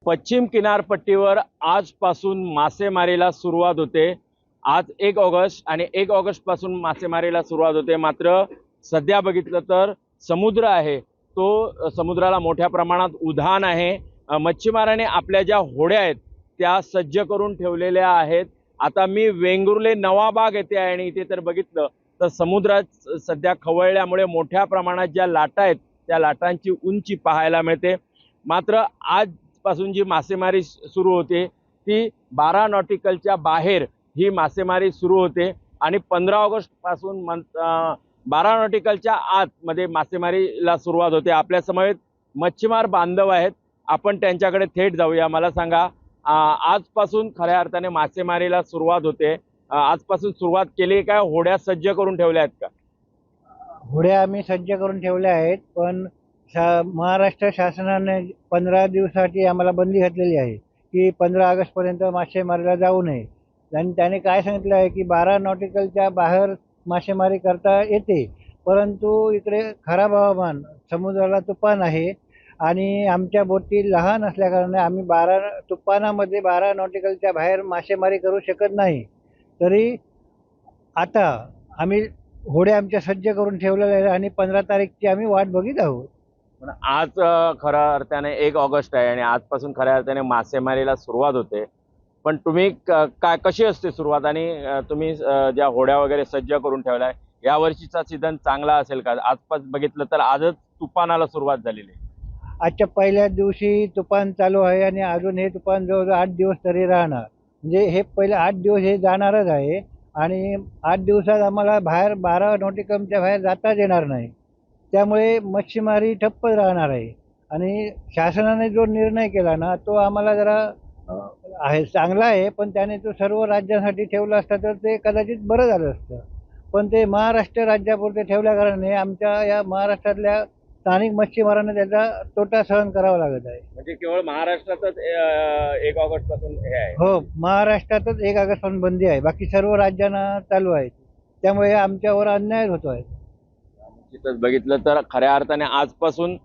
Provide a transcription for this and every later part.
पश्चिम किनारपट्टीवर आजपासून मासेमारीला सुरुवात होते। आज 1 ऑगस्ट आणि 1 ऑगस्ट पासून मासेमारीला सुरुवात होते। मात्र सध्या बघितलं तर समुद्र आहे तो समुद्राला मोठ्या प्रमाणात उधाण आहे। मच्छीमारांनी आपल्या ज्या होड्या आहेत त्या सज्ज करून ठेवलेल्या आहेत। आता मी वेंगुर्ले नवाबाग येथे आहे आणि इथे तर बघितलं तर समुद्रात सध्या खवळल्यामुळे मोठ्या प्रमाणात ज्या लाटा आहेत त्या लाटांची उंची पाहायला मिळते। मात्र आज पासून जी मासेमारी सुरू होते ती 12 नॉटिकलच्या बाहेर ही मासेमारी सुरू होते आणि 15 ऑगस्ट पासून 12 नॉटिकलच्या आत मध्ये मासेमारीला सुरुवात होते। आपल्या समवेत मच्छीमार बांधव आहेत, आपण त्यांच्याकडे थेट जाऊया। मला सांगा, आजपासून खऱ्या अर्थाने मासेमारीला सुरुवात होते, आजपासून सुरुवात केली काय? होड्या सज्ज करून ठेवल्या आहेत का? होड्या आम्ही सज्ज करून ठेवल्या आहेत, पण महाराष्ट्र शासनाने 15 दिवसाची आम्हाला बंदी घातलेली आहे की 15 ऑगस्टपर्यंत मासेमारीला जाऊ नये। आणि त्याने काय सांगितलं आहे की 12 नॉटिकलच्या बाहेर मासेमारी करता येते, परंतु इकडे खराब हवामान, समुद्राला तुफान आहे आणि आमच्या बोटी लहान असल्याकारणाने आम्ही तुफानामध्ये 12 नॉटिकलच्या बाहेर मासेमारी करू शकत नाही। तरी आता आम्ही होड्या आमच्या सज्ज करून ठेवलेल्या आहेत आणि 15 तारीखची आम्ही वाट बघत आहोत। पण आज खऱ्या अर्थाने 1 ऑगस्ट आहे आणि आजपासून खऱ्या अर्थाने मासेमारीला सुरुवात होते। पण तुम्ही काय कशी असते सुरुवात आणि तुम्ही ज्या होड्या वगैरे सज्ज करून ठेवलाय, या वर्षीचा सीझन चांगला असेल का? आजपास बघितलं तर आजच तुफानाला सुरुवात झालेली आहे। आजच्या पहिल्या दिवशी तुफान चालू आहे आणि अजून हे तुफान जवळजवळ 8 दिवस तरी राहणार। म्हणजे हे पहिले 8 दिवस हे जाणारच आहे आणि 8 दिवसात आम्हाला बाहेर 12 नॉटिकलच्या बाहेर जाताच येणार नाही। त्यामुळे मच्छीमारी ठप्प राहणार आहे आणि शासनाने जो निर्णय केला ना तो आम्हाला जरा आहे चांगला आहे, पण त्याने तो सर्व राज्यांसाठी ठेवला असता तर ते कदाचित बरं झालं असतं। पण ते महाराष्ट्र राज्यापुरते ठेवल्या कारणाने आमच्या या महाराष्ट्रातल्या स्थानिक मच्छीमारांना त्याचा तोटा सहन करावा लागत आहे। म्हणजे केवळ महाराष्ट्रातच 1 ऑगस्ट पासून हे आहे? हो, महाराष्ट्रातच 1 ऑगस्ट पासून बंदी आहे, बाकी सर्व राज्यांना चालू आहे। त्यामुळे आमच्यावर अन्याय होतो आहे। तिथंच बघितलं तर खऱ्या अर्थाने आजपासून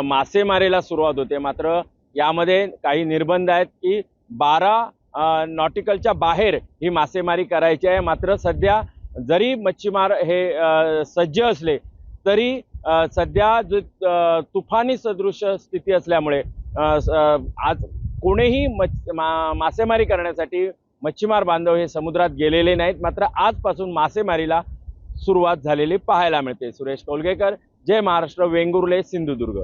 मासेमारीला सुरुवात होते। मात्र यामध्ये काही निर्बंध आहेत की 12 नॉटिकलच्या बाहेर ही मासेमारी करायची आहे। मात्र सध्या जरी मच्छीमार हे सज्ज असले तरी सध्या जो तुफानी सदृश स्थिती असल्यामुळे आज कोणीही मासेमारी करण्यासाठी मच्छीमार बांधव हे समुद्रात गेलेले नाहीत। मात्र आजपासून मासेमारीला सुरुवात झालेली पाहायला मिळते। सुरेश कोलगेकर, जय महाराष्ट्र, वेंगुर्ले, सिंधुदुर्ग।